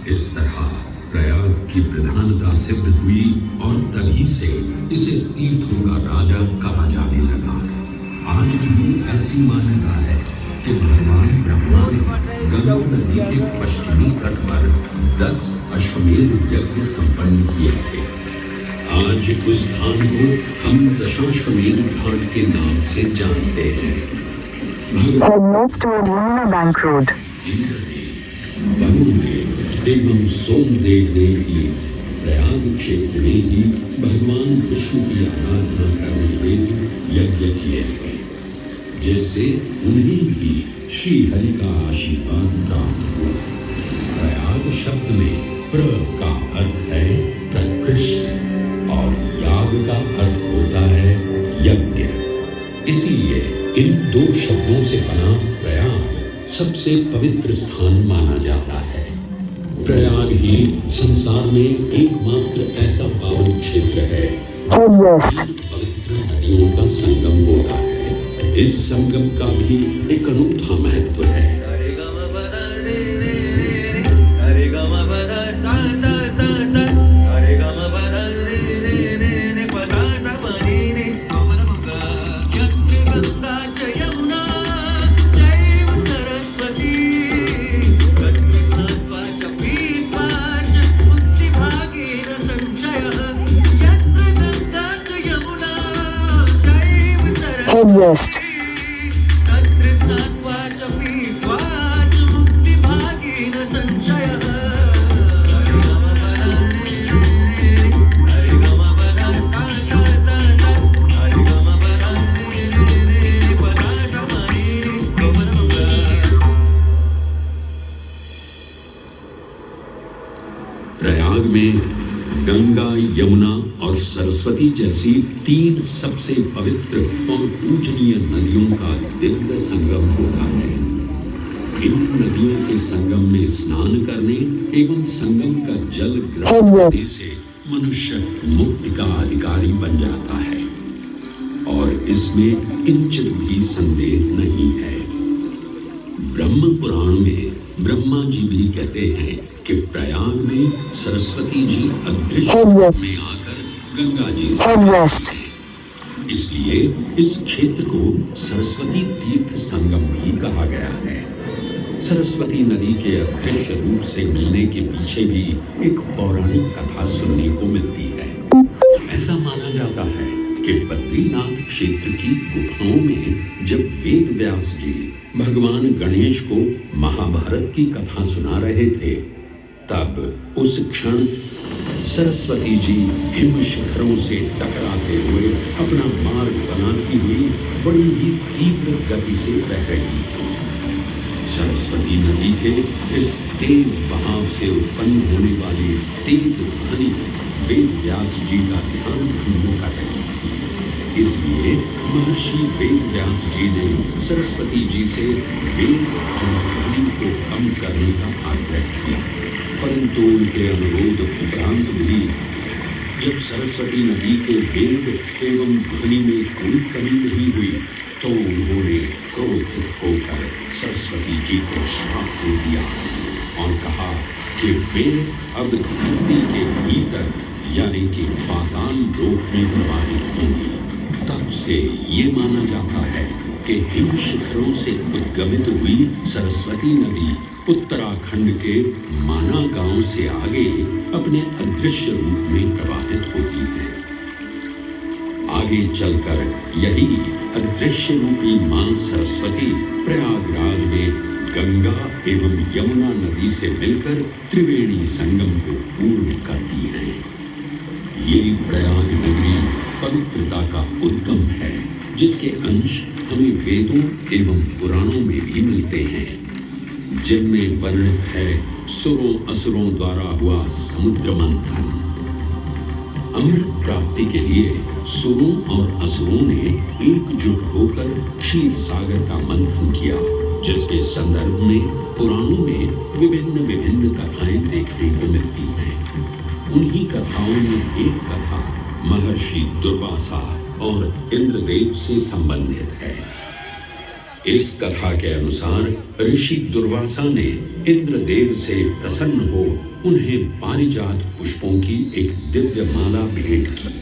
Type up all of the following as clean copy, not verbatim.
इस तरह प्रयाग की प्रधानता सिद्ध हुई और तभी से इसे तीर्थों का राजा कहा जाने लगा। आज भी ऐसी मान्यता है कि भगवान ब्रह्मा ने गंगा नदी के पश्चिमी तट पर 10 अश्वमेध यज्ञ संपन्न किए थे। आज उस स्थान को हम दशाश्वमेध घाट के नाम से जानते हैं। एवं सोमदेव ने भी प्रयाग क्षेत्र में ही भगवान विष्णु की आराधना करने हेतु यज्ञ किए थे, जिससे उन्हें भी श्री हरि का आशीर्वाद प्राप्त हुआ। प्रयाग शब्द में प्र का अर्थ है प्रकृष्ट और याग का अर्थ होता है यज्ञ। इसीलिए इन दो शब्दों से बना प्रयाग सबसे पवित्र स्थान माना जाता है। प्रयाग ही संसार में एकमात्र ऐसा पावन क्षेत्र है पवित्र नदियों का संगम होता है। इस संगम का भी एक अनूठा महत्व है। West. प्रयाग में गंगा, यमुना और सरस्वती जैसी 3 सबसे पवित्र और पूजनीय नदियों का दिव्य संगम होता है। इन नदियों के संगम में स्नान करने एवं संगम का जल ग्रहण करने से मनुष्य मुक्ति का अधिकारी बन जाता है और इसमें किंचित भी संदेह नहीं है। ब्रह्म पुराण में ब्रह्मा जी भी कहते हैं कि प्रयाग में सरस्वती जी अदृश्य में आकर गंगा जी से इसलिए इस क्षेत्र को सरस्वती तीर्थ संगम भी कहा गया है। सरस्वती नदी के अदृश्य रूप से मिलने के पीछे भी एक पौराणिक कथा सुनने को मिलती है। ऐसा माना जाता है कि बद्रीनाथ क्षेत्र की गुफाओं में जब वेद व्यास जी भगवान गणेश को महाभारत की कथा सुना रहे थे, तब उस क्षण सरस्वती जी हिम शिखरों से टकराते हुए अपना मार्ग बनाती हुई बड़ी ही तीव्र गति से बह रही थी। सरस्वती नदी के इस तेज बहाव से उत्पन्न होने वाली तेज ध्वनि वेद व्यास जी का ध्यान भंग कर रही थी। इसलिए महर्षि वेद व्यास जी ने सरस्वती जी से वेद और ध्वनि को कम करने का आग्रह किया, परंतु उनके अनुरोध उपरांत भी जब सरस्वती नदी के वेद एवं ध्वनि में कोई कमी नहीं हुई, तो उन्होंने क्रोधित होकर सरस्वती जी को श्राप दे दिया और कहा कि वे अब धरती के भीतर यानी कि पाताल लोक में प्रवाहित होंगी। तब से ये माना जाता है कि हिम शिखरों से उद्गमित हुई सरस्वती नदी उत्तराखंड के माना गांव से आगे अपने अदृश्य रूप में प्रवाहित होती है। आगे चलकर यही अदृश्य रूपी मां सरस्वती प्रयागराज में गंगा एवं यमुना नदी से मिलकर त्रिवेणी संगम को पूर्ण करती है। ये प्रयाग नगरी पवित्रता का उद्गम है, जिसके अंश हमें वेदों एवं पुराणों में भी मिलते हैं, जिनमें वर्णित है सुरों असुरों द्वारा हुआ समुद्र मंथन। अमृत प्राप्ति के लिए सुरों और असुरों ने एकजुट होकर क्षीर सागर का मंथन किया, जिसके संदर्भ में पुराणों में विभिन्न कथाएं देखने को मिलती हैं। उन्हीं कथाओं में एक कथा महर्षि दुर्वासा और इंद्रदेव से संबंधित है। इस कथा के अनुसार ऋषि दुर्वासा ने इंद्रदेव से प्रसन्न हो उन्हें पारिजात पुष्पों की एक दिव्य माला भेंट की,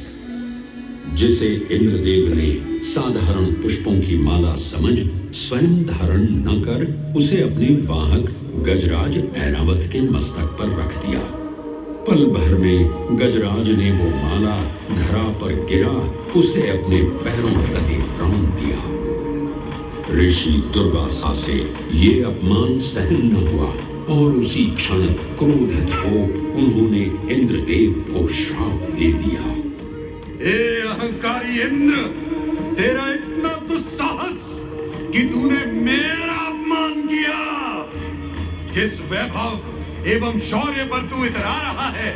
जिसे इंद्रदेव ने साधारण पुष्पों की माला समझ स्वयं धारण न कर उसे अपने वाहक गजराज ऐरावत के मस्तक पर रख दिया। पल भर में गजराज ने वो माला धरा पर गिरा उसे अपने पैरों तले रौंद दिया। ऋषि दुर्वासा से ये अपमान सहन न हुआ और उसी क्षण क्रोधित हो उन्होंने इंद्रदेव को श्राप दे दिया। हे अहंकारी इंद्र, तेरा इतना दुस्साहस कि तूने मेरा अपमान किया। जिस वैभव एवं शौर्य पर तू इतरा रहा है,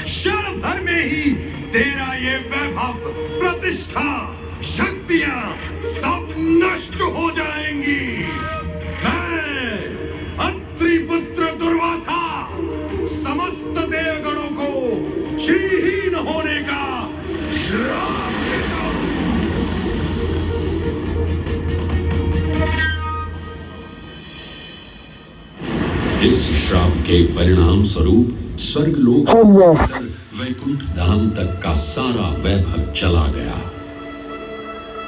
क्षण भर में ही तेरा ये वैभव, प्रतिष्ठा, शक्तियां सब नष्ट हो जाएंगी। मैं अत्रि पुत्र दुर्वासा समस्त देवगणों को श्रीहीन होने का श्राप देता हूं। इस श्राप के परिणाम स्वरूप स्वर्गलोक से वैकुंठ धाम तक का सारा वैभव चला गया।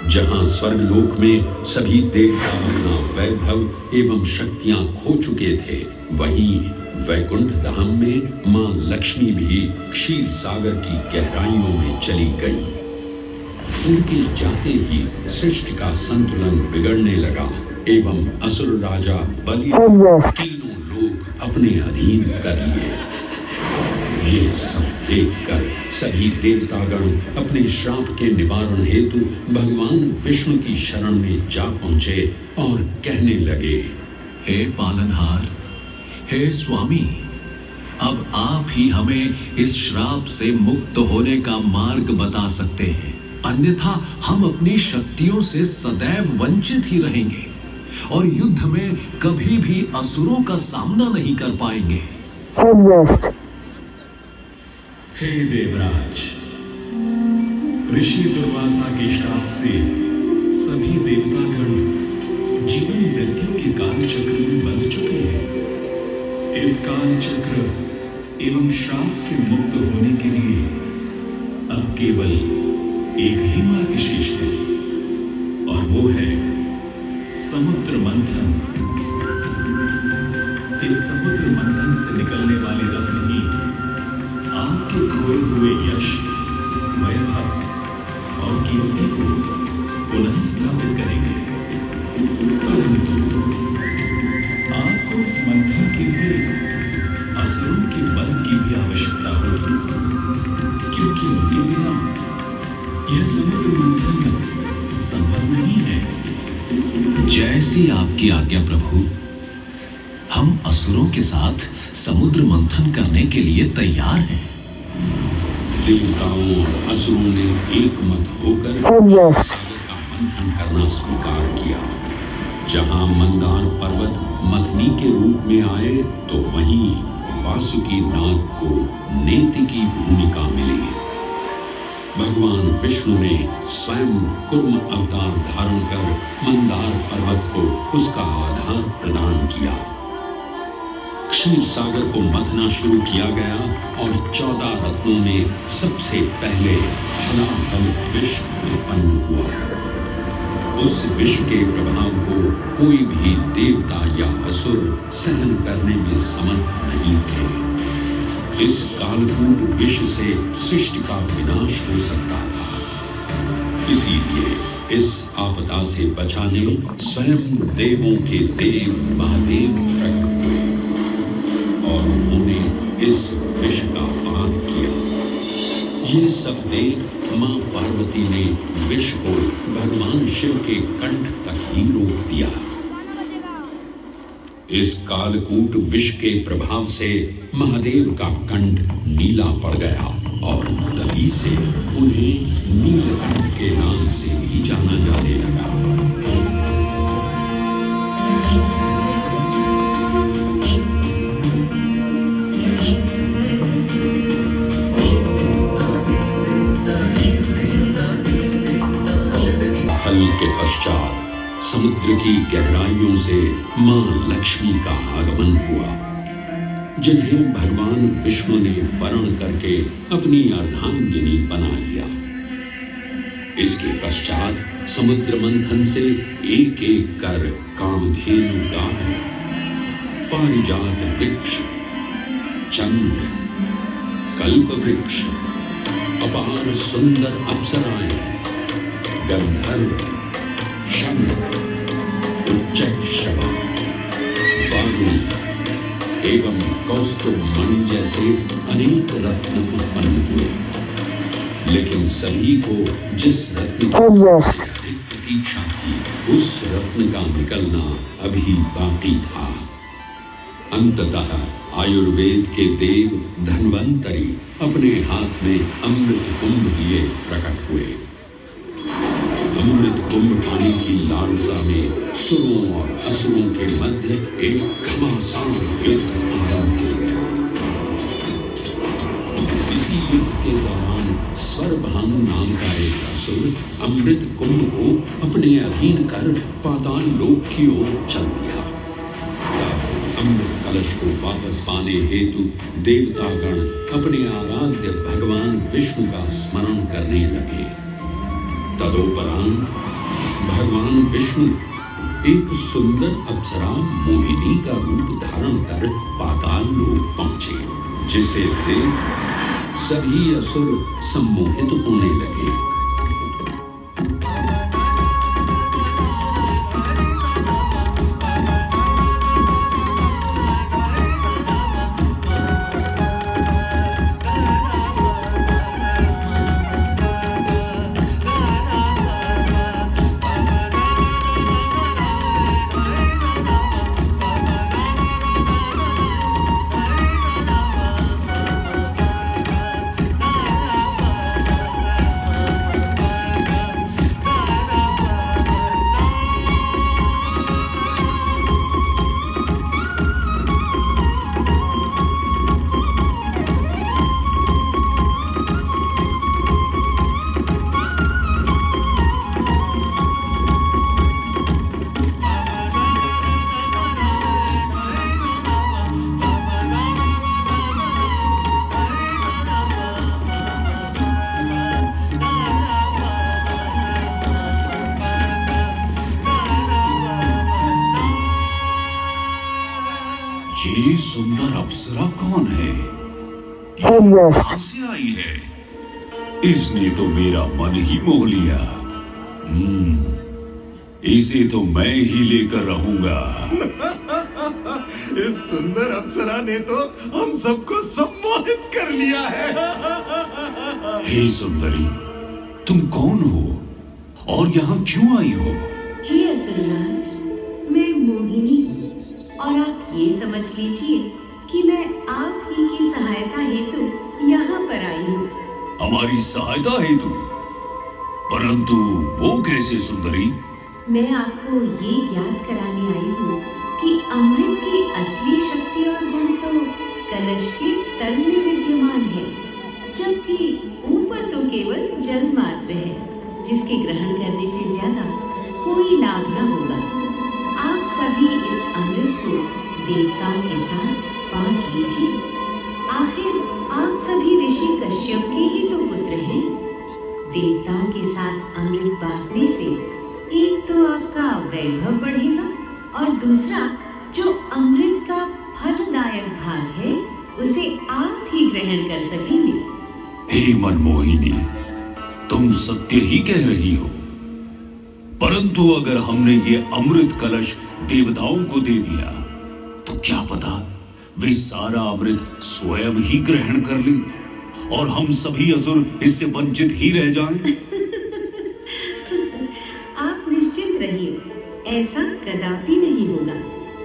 जहां स्वर्गलोक में सभी देवता अपना वैभव एवं शक्तियां खो चुके थे, वहीं वैकुंठ धाम में मां लक्ष्मी भी क्षीर सागर की गहराइयों में चली गई। उनके जाते ही सृष्टि का संतुलन बिगड़ने लगा एवं असुर राजा बलि तीनों लोग अपने अधीन कर लिए। ये सब देखकर सभी देवतागण अपने श्राप के निवारण हेतु भगवान विष्णु की शरण में जा पहुंचे और कहने लगे, हे पालनहार, हे स्वामी, अब आप ही हमें इस श्राप से मुक्त होने का मार्ग बता सकते हैं, अन्यथा हम अपनी शक्तियों से सदैव वंचित ही रहेंगे और युद्ध में कभी भी असुरों का सामना नहीं कर पाएंगे। हे देवराज, ऋषि दुर्वासा के श्राप से सभी देवतागण जीवन मृत्यु के काल चक्र में बंध चुके हैं। इस काल चक्र एवं श्राप से मुक्त होने के लिए अब केवल एक ही मार्ग शेष है और वो है समुद्र मंथन। इस समुद्र मंथन से निकलने वाले रत्न ही आपके खोए हुए यश, वैभव और कीर्ति को पुनः स्थापित करेंगे। परंतु आपको इस मंथन के लिए असुरों के बल की भी आवश्यकता होगी, क्योंकि उनके बिना यह समुद्र मंथन संभव नहीं है। जैसी आपकी आज्ञा प्रभु। हम असुरों के साथ समुद्र मंथन करने के लिए तैयार हैं। देवताओं और असुरों ने एक मत होकर सागर का मंथन करना स्वीकार किया। जहां मंदार पर्वत मथनी के रूप में आए तो वहीं वासुकी नाग को नेति की भूमिका मिली। भगवान विष्णु ने स्वयं कुर्म अवतार धारण कर मंदार पर्वत को उसका आधार प्रदान किया। क्षीर सागर को मथना शुरू किया गया और 14 रत्नों में सबसे पहले हलाहल विष उत्पन्न हुआ। उस विष के प्रभाव को कोई भी देवता या असुर सहन करने में समर्थ नहीं थे। इस कालकूट विष से सृष्टि का विनाश हो सकता था। इसीलिए इस आपदा से बचाने स्वयं देवों के देव महादेव प्रकट हुए और उन्होंने इस विष का पान किया। ये सब देख मां पार्वती ने विष को भगवान शिव के कंठ तक ही रोक दिया। इस कालकूट विष के प्रभाव से महादेव का कंठ नीला पड़ गया और तभी से उन्हें नीलकंठ के नाम से भी जाना जाने लगा। हल के पश्चात समुद्र की गहराइयों से मां लक्ष्मी का आगमन हुआ, जिन्हें भगवान विष्णु ने वरण करके अपनी अर्धांगिनी बना लिया। इसके पश्चात समुद्र मंथन से एक एक कर कामधेनु गाय, पारिजात वृक्ष, चंद्र, कल्प वृक्ष, अपार सुंदर अप्सराएं, गंधर्व, शंख, उच्चैःषवा, वारुणी एवं कौस्तुभ मणि जैसे अनेक रत्न उत्पन्न हुए। लेकिन सभी को जिस रत्न की अधिक प्रतीक्षा थी, उस रत्न का निकलना अभी बाकी था। अंततः आयुर्वेद के देव धन्वंतरी अपने हाथ में अमृत कुंभ लिए प्रकट हुए। अमृत कुंभ पाने की लालसा में सुरों और असुरों के मध्य एक घमासान युद्ध आरंभ हो गया। इसी युद्ध के दौरान स्वरभानु नाम का एक असुर अमृत कुंभ को अपने अधीन कर पाताल लोक की ओर चल दिया। अमृत कलश को वापस पाने हेतु देवतागण अपने आराध्य भगवान विष्णु का स्मरण करने लगे। तदोपरांत भगवान विष्णु एक सुंदर अप्सरा मोहिनी का रूप धारण कर पाताल लोक पहुंचे, जिसे देख सभी असुर सम्मोहित होने लगे। ये सुंदर अप्सरा कौन है? कहां से आई है? इसने तो मेरा मन ही मोह लिया। इसे तो मैं ही लेकर रहूंगा। इस सुंदर अप्सरा ने तो हम सबको सम्मोहित कर लिया है। हे सुंदरी, तुम कौन हो और यहाँ क्यों आई हो? हे असुरराज, मैं मोहिनी हूँ और आप ये समझ लीजिए कि मैं आप ही की सहायता हेतु यहाँ पर आई हूँ। हमारी सहायता हेतु? परंतु वो कैसे सुंदरी? मैं आपको ये ज्ञात कराने आई हूँ कि अमृत की असली शक्ति और गुण तो कलश के तल में विद्यमान है, जबकि ऊपर तो केवल जल मात्र है, जिसके ग्रहण करने से ज्यादा कोई लाभ न होगा। आप सभी इस अमृत को देवताओं के साथ बांट लीजिए। आखिर आप सभी ऋषि कश्यप के ही तो पुत्र हैं। देवताओं के साथ अमृत बांटने से एक तो आपका वैभव बढ़ेगा और दूसरा जो अमृत का फलदायक भाग है उसे आप ही ग्रहण कर सकेंगे। हे मनमोहिनी, तुम सत्य ही कह रही हो। परंतु अगर हमने ये अमृत कलश देवताओं को दे दिया तो क्या पता वे सारा अमृत स्वयं ही ग्रहण कर लें और हम सभी असुर इससे वंचित ही रह जाएं। आप निश्चिंत रहिए, ऐसा कदापि नहीं होगा।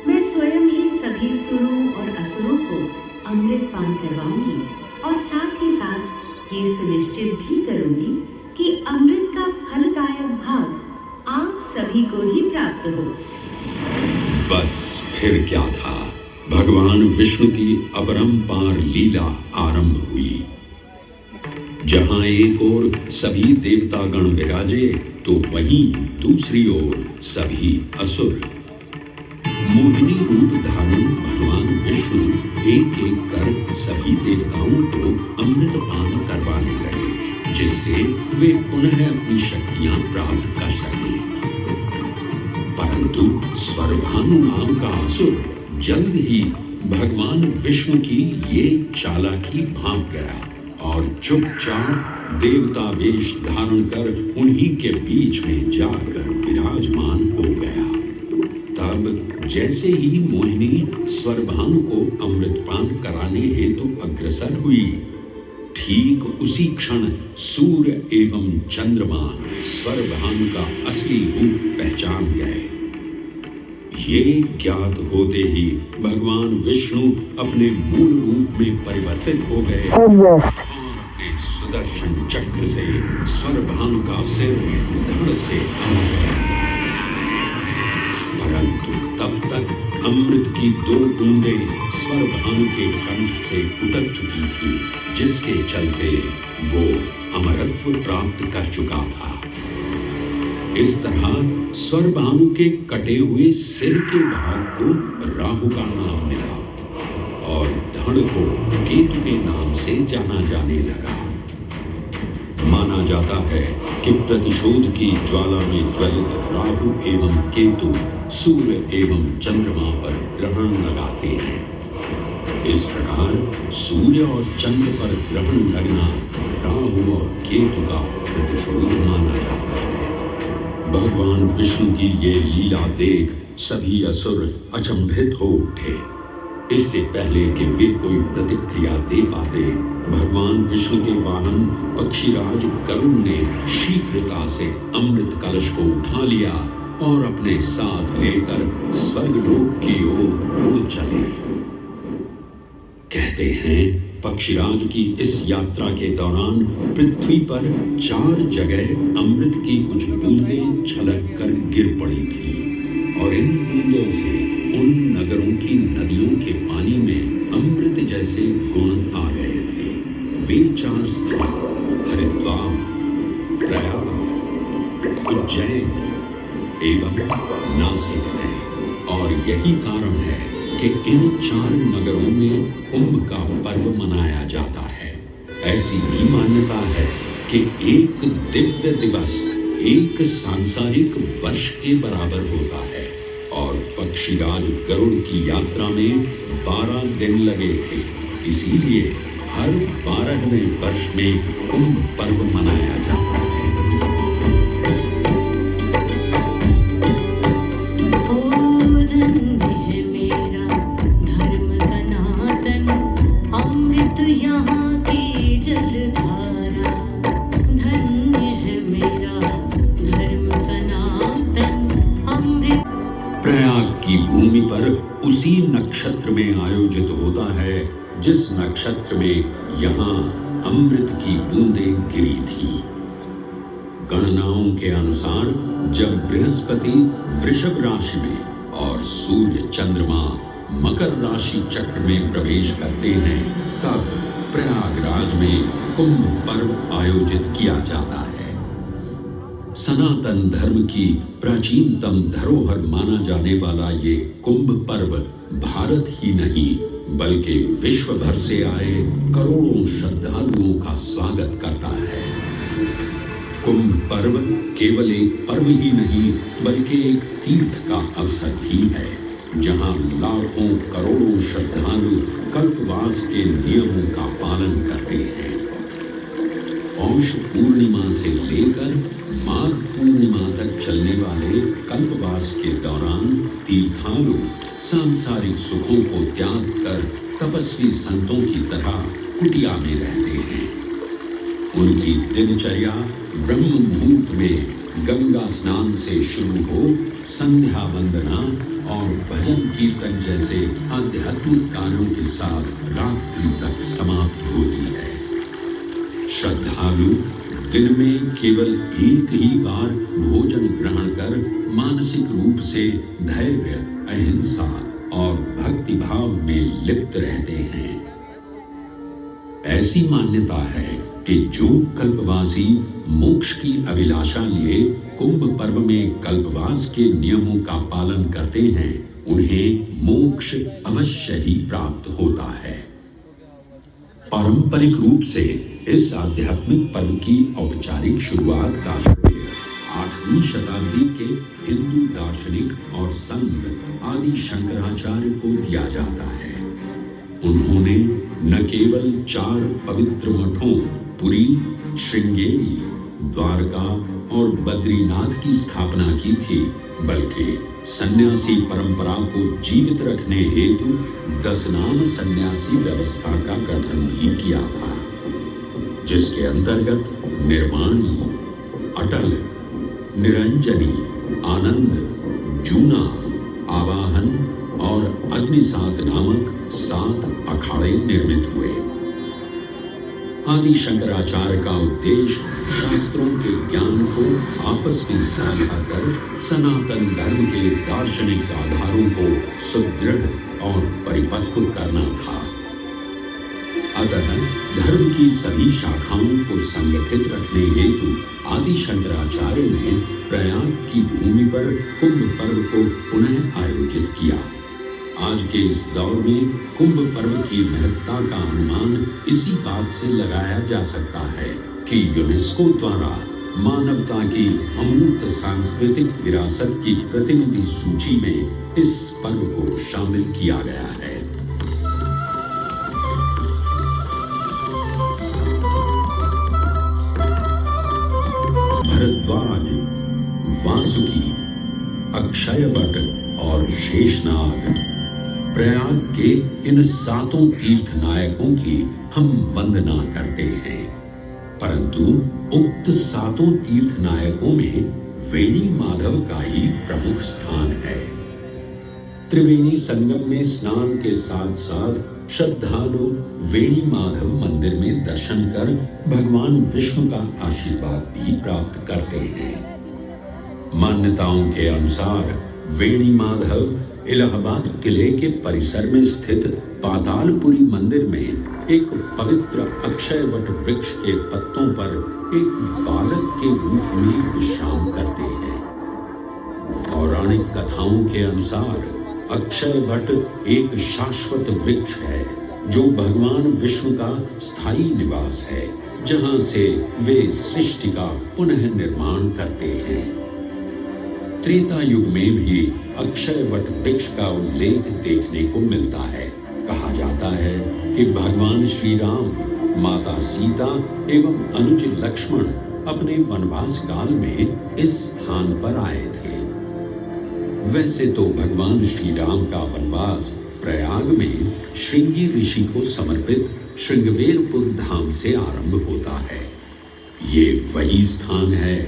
मैं स्वयं ही सभी सुरों और असुरों को अमृत पान करवाऊंगी और साथ ही साथ ये सुनिश्चित भी करूंगी कि अमृत का फलदायक भाग आप सभी को ही प्राप्त हो। बस फिर क्या था, भगवान विष्णु की अपरंपार लीला आरंभ हुई। जहां एक ओर सभी देवतागण विराजे तो वहीं दूसरी ओर सभी असुर। मोहिनी रूप धारण भगवान विष्णु एक एक कर सभी देवताओं को अमृत पान करवाने लगे, जिससे वे पुनः अपनी शक्तियां प्राप्त कर सकें। परंतु स्वरभानु नाम का असुर जल्द ही भगवान विष्णु की ये चालाकी भांप गया और चुपचाप देवता वेश धारण कर उन्हीं के बीच में जाकर विराजमान हो गया। तब जैसे ही मोहिनी स्वरभानु को अमृतपान कराने हेतु अग्रसर हुई, ठीक उसी क्षण सूर्य एवं चंद्रमा स्वरभानु का असली रूप पहचान गए। ये ज्ञात होते ही भगवान विष्णु अपने मूल रूप में परिवर्तित हो गए और अपने सुदर्शन चक्र से स्वरभानु का सिर धड़ से परंतु तब तक अमृत की 2 बूंदें स्वरभानु के कंठ से उतर चुकी थी, जिसके चलते वो अमरत्व प्राप्त कर चुका था। इस तरह स्वरभानु के कटे हुए सिर के भाग को राहु का नाम मिला और धड़ को केतु के नाम से जाना जाने लगा। माना जाता है कि प्रतिशोध की ज्वाला में ज्वलित राहु एवं केतु सूर्य एवं चंद्रमा पर ग्रहण लगाते हैं। इस प्रकार सूर्य और चंद्र पर ग्रहण लगना राहु और केतु का प्रतिशोध माना जाता है। भगवान विष्णु की ये लीला देख सभी असुर अचंभित हो उठे। इससे पहले कि वे कोई प्रतिक्रिया दे पाते, भगवान विष्णु के वाहन पक्षीराज गरुड़ ने शीघ्रता से अमृत कलश को उठा लिया और अपने साथ लेकर स्वर्गलोक की ओर उड़ चले। कहते हैं पक्षीराज की इस यात्रा के दौरान पृथ्वी पर 4 जगह अमृत की कुछ बूंदें छलक कर गिर पड़ी थी और इन बूंदों से उन नगरों की नदियों के पानी में अमृत जैसे गुण आ गए थे। वे 4 स्थान हरिद्वार, प्रयाग, उज्जैन एवं नासिक है और यही कारण है कि इन 4 नगरों में कुंभ का पर्व मनाया जाता है। ऐसी भी मान्यता है कि एक दिव्य दिवस एक सांसारिक वर्ष के बराबर होता है और पक्षीराज गरुड़ की यात्रा में 12 दिन लगे थे। इसीलिए हर 12वें वर्ष में कुंभ पर्व मनाया जाता है। प्रयाग की भूमि पर उसी नक्षत्र में आयोजित होता है जिस नक्षत्र में यहाँ अमृत की बूंदें गिरी थी। गणनाओं के अनुसार जब बृहस्पति वृषभ राशि में और सूर्य चंद्रमा मकर राशि चक्र में प्रवेश करते हैं, तब प्रयागराज में कुंभ पर्व आयोजित किया जाता है। सनातन धर्म की प्राचीनतम धरोहर माना जाने वाला ये कुंभ पर्व भारत ही नहीं बल्कि विश्व भर से आए करोड़ों श्रद्धालुओं का स्वागत करता है। कुंभ पर्व केवल एक पर्व ही नहीं बल्कि एक तीर्थ का अवसर भी है, जहां लाखों करोड़ों श्रद्धालु कल्पवास के नियमों का पालन करते हैं। पौष पूर्णिमा से लेकर माघ पूर्णिमा तक चलने वाले कल्पवास के दौरान तीर्थालु सांसारिक सुखों को त्याग कर तपस्वी संतों की तरह कुटिया में रहते हैं। उनकी दिनचर्या ब्रह्म मुहूर्त में गंगा स्नान से शुरू हो संध्या वंदना और भजन कीर्तन जैसे आध्यात्मिक कार्यों के साथ रात्रि तक समाप्त होती है। श्रद्धालु दिन में केवल एक ही बार भोजन ग्रहण कर मानसिक रूप से धैर्य, अहिंसा और भक्ति भाव में लिप्त रहते हैं। ऐसी मान्यता है कि जो कल्पवासी मोक्ष की अभिलाषा लिए कुंभ पर्व में कल्पवास के नियमों का पालन करते हैं, उन्हें मोक्ष अवश्य ही प्राप्त होता है। पारंपरिक रूप से इस आध्यात्मिक पर्व की औपचारिक शुरुआत का श्रेय 8वीं शताब्दी के हिंदू दार्शनिक और संत आदि शंकराचार्य को दिया जाता है। उन्होंने न केवल 4 पवित्र मठों पुरी, श्रृंगेरी, द्वारका और बद्रीनाथ की स्थापना की थी, बल्कि सन्यासी परंपरा को जीवित रखने हेतु 10 नाम सन्यासी व्यवस्था का गठन भी किया था, जिसके अंतर्गत निर्वाणी, अटल, निरंजनी, आनंद, जूना, आवाहन और अग्निसात नामक 7 अखाड़े निर्मित हुए। आदि शंकराचार्य का उद्देश्य शास्त्रों के ज्ञान को आपस में साझा कर सनातन धर्म के दार्शनिक आधारों को सुदृढ़ और परिपक्व करना था। अतः धर्म की सभी शाखाओं को संगठित रखने हेतु आदि शंकराचार्य ने प्रयाग की भूमि पर कुंभ पर्व को पुनः आयोजित किया। आज के इस दौर में कुंभ पर्व की महत्ता का अनुमान इसी बात से लगाया जा सकता है कि यूनेस्को द्वारा मानवता की अमूर्त सांस्कृतिक विरासत की प्रतिनिधि सूची में इस पर्व को शामिल किया गया है। भरद्वाज, वासुकी, अक्षयवट और शेषनाग प्रयाग के इन 7 तीर्थ नायकों की हम वंदना करते हैं, परंतु उक्त 7 तीर्थ नायकों में वेणी माधव का ही प्रमुख स्थान है। त्रिवेणी संगम में स्नान के साथ साथ श्रद्धालु वेणी माधव मंदिर में दर्शन कर भगवान विष्णु का आशीर्वाद भी प्राप्त करते हैं। मान्यताओं के अनुसार वेणी माधव इलाहाबाद किले के परिसर में स्थित पातालपुरी मंदिर में एक पवित्र अक्षयवट वृक्ष के पत्तों पर एक बालक के रूप में विश्राम करते हैं। पौराणिक कथाओं के अनुसार अक्षयवट एक शाश्वत वृक्ष है जो भगवान विष्णु का स्थायी निवास है, जहां से वे सृष्टि का पुनः निर्माण करते हैं। त्रेता युग में भी अक्षयवट वृक्ष का उल्लेख देखने को मिलता है। कहा जाता है कि भगवान श्री राम, माता सीता एवं अनुज लक्ष्मण अपने वनवास काल में इस स्थान पर आए थे। वैसे तो भगवान श्री राम का वनवास प्रयाग में श्रृंगी ऋषि को समर्पित श्रृंगवेरपुर धाम से आरंभ होता है। ये वही स्थान है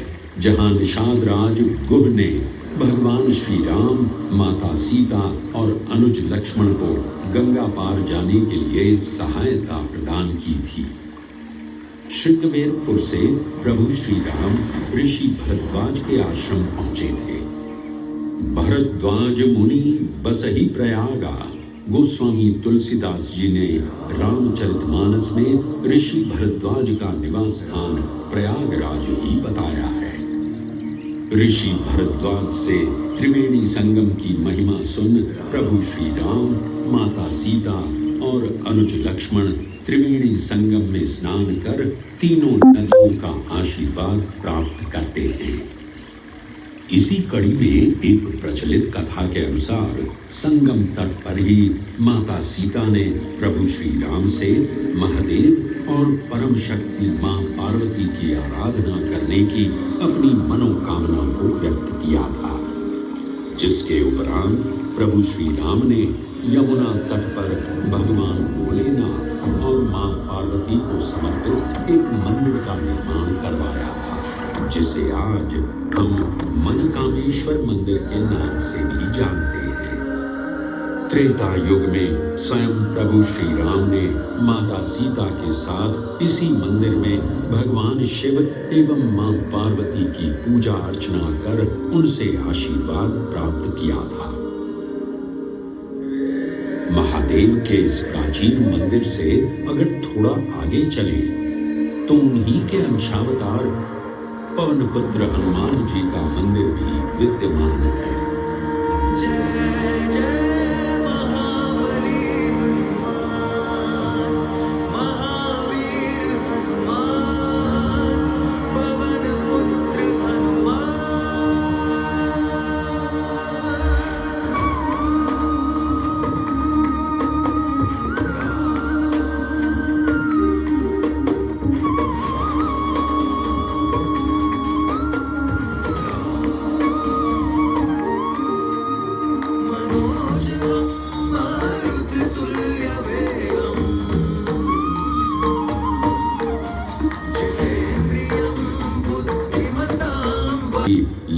जहां निषाद राज गुह ने भगवान श्री राम, माता सीता और अनुज लक्ष्मण को गंगा पार जाने के लिए सहायता प्रदान की थी। श्रृंगवेरपुर से प्रभु श्री राम ऋषि भरद्वाज के आश्रम पहुंचे थे। भरद्वाज मुनि बसहि प्रयागा, गोस्वामी तुलसीदास जी ने रामचरितमानस में ऋषि भरद्वाज का निवास स्थान प्रयागराज ही बताया है। ऋषि भरद्वाज से त्रिवेणी संगम की महिमा सुन प्रभु श्री राम, माता सीता और अनुज लक्ष्मण त्रिवेणी संगम में स्नान कर तीनों नदियों का आशीर्वाद प्राप्त करते हैं। इसी कड़ी में एक प्रचलित कथा के अनुसार संगम तट पर ही माता सीता ने प्रभु श्री राम से महादेव और परम शक्ति मां पार्वती की आराधना करने की अपनी मनोकामना को व्यक्त किया था, जिसके उपरांत प्रभु श्री राम ने यमुना तट पर भगवान भोलेनाथ और मां पार्वती को समर्पित एक मंदिर का निर्माण करवाया था, जिसे आज हम मनकामेश्वर मंदिर के नाम से भी जानते हैं। त्रेता युग में स्वयं प्रभु श्री राम ने माता सीता के साथ इसी मंदिर में भगवान शिव एवं मां पार्वती की पूजा अर्चना कर उनसे आशीर्वाद प्राप्त किया था। महादेव के इस प्राचीन मंदिर से अगर थोड़ा आगे चले तो उन्हीं के अंशावतार पवन पुत्र हनुमान जी का मंदिर भी विद्यमान है।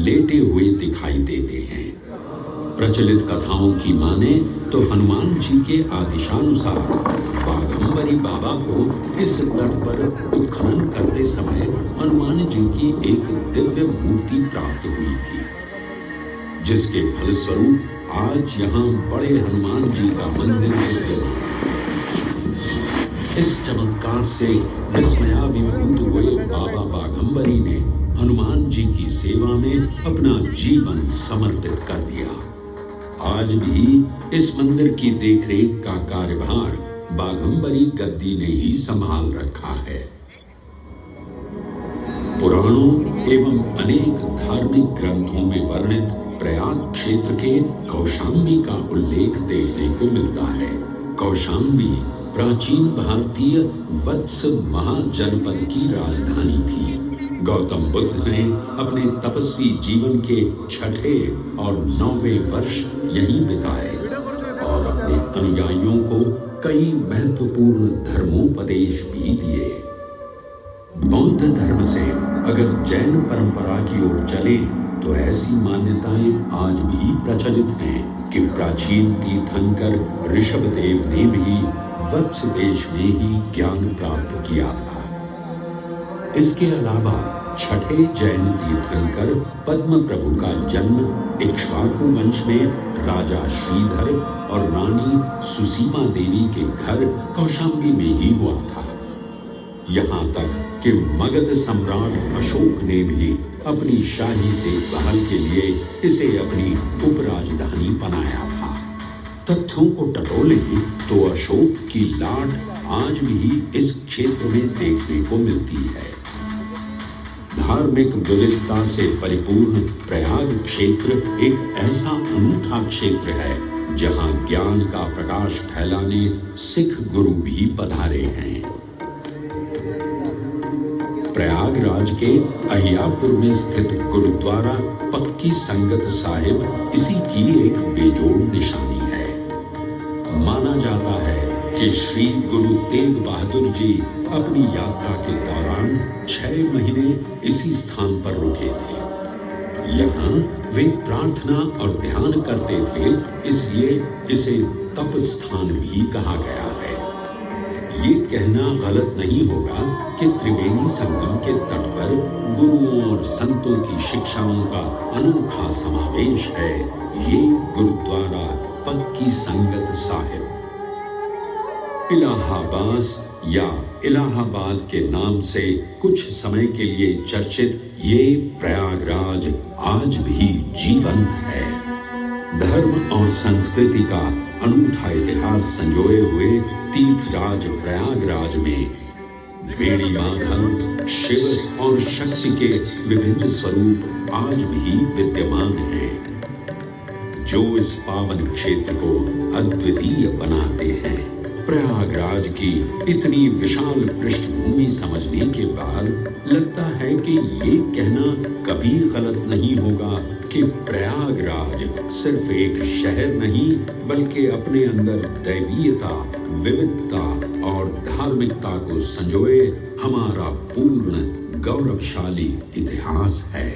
लेटे हुए दिखाई देते हैं। प्रचलित कथाओं की माने तो हनुमान जी के आदेशानुसार बाघंबरी बाबा को इस तट पर उत्खनन करते समय हनुमान जी की एक दिव्य मूर्ति प्राप्त हुई थी, जिसके फलस्वरूप आज यहाँ बड़े हनुमान जी का मंदिर विद्यमान है। इस चमत्कार से विस्मयाभिभूत हुए बाबा बाघंबरी ने हनुमान जी की सेवा में अपना जीवन समर्पित कर दिया। आज भी इस मंदिर की देखरेख का कार्यभार बाघंबरी गद्दी ने ही संभाल रखा है। पुराणों एवं अनेक धार्मिक ग्रंथों में वर्णित प्रयाग क्षेत्र के कौशाम्बी का उल्लेख देखने को मिलता है। कौशाम्बी प्राचीन भारतीय वत्स महाजनपद की राजधानी थी। गौतम बुद्ध ने अपने तपस्वी जीवन के 6वें और 9वें वर्ष यहीं बिताए और अपने अनुयायियों को कई महत्वपूर्ण धर्मोपदेश भी दिए। बौद्ध धर्म से अगर जैन परंपरा की ओर चले तो ऐसी मान्यताएं आज भी प्रचलित हैं कि प्राचीन तीर्थंकर ऋषभदेव ने भी वत्स देश में ही ज्ञान प्राप्त किया था। इसके अलावा छठे जैन तीर्थंकर पद्म प्रभु का जन्म इक्ष्वाकु वंश में राजा श्रीधर और रानी सुसीमा देवी के घर कौशाम्बी में ही हुआ था। यहाँ तक कि मगध सम्राट अशोक ने भी अपनी शाही देखभाल के लिए इसे अपनी उपराजधानी बनाया था। तथ्यों को टटोले तो अशोक की लाट आज भी इस क्षेत्र में देखने को मिलती है। धार्मिक विविधता से परिपूर्ण प्रयाग क्षेत्र एक ऐसा अनूठा क्षेत्र है जहां ज्ञान का प्रकाश फैलाने सिख गुरु भी पधारे हैं। प्रयागराज के अहियापुर में स्थित गुरुद्वारा पक्की संगत साहिब इसी की एक बेजोड़ निशानी है। माना जाता है कि श्री गुरु तेग बहादुर जी अपनी यात्रा के दौरान 6 महीने इसी स्थान पर रुके थे। यहाँ वे प्रार्थना और ध्यान करते थे, इसलिए इसे तप स्थान भी कहा गया है। ये कहना गलत नहीं होगा कि त्रिवेणी संगम के तट पर गुरुओं और संतों की शिक्षाओं का अनोखा समावेश है। ये गुरुद्वारा पक्की संगत साहिब इलाहाबाद या इलाहाबाद के नाम से कुछ समय के लिए चर्चित ये प्रयागराज आज भी जीवंत है। धर्म और संस्कृति का अनूठा इतिहास संजोए हुए तीर्थराज प्रयागराज में वेणी माधव, शिव और शक्ति के विभिन्न स्वरूप आज भी विद्यमान हैं, जो इस पावन क्षेत्र को अद्वितीय बनाते हैं। प्रयागराज की इतनी विशाल पृष्ठभूमि समझने के बाद लगता है कि ये कहना कभी गलत नहीं होगा कि प्रयागराज सिर्फ एक शहर नहीं बल्कि अपने अंदर दैवीयता, विविधता और धार्मिकता को संजोए हमारा पूर्ण गौरवशाली इतिहास है।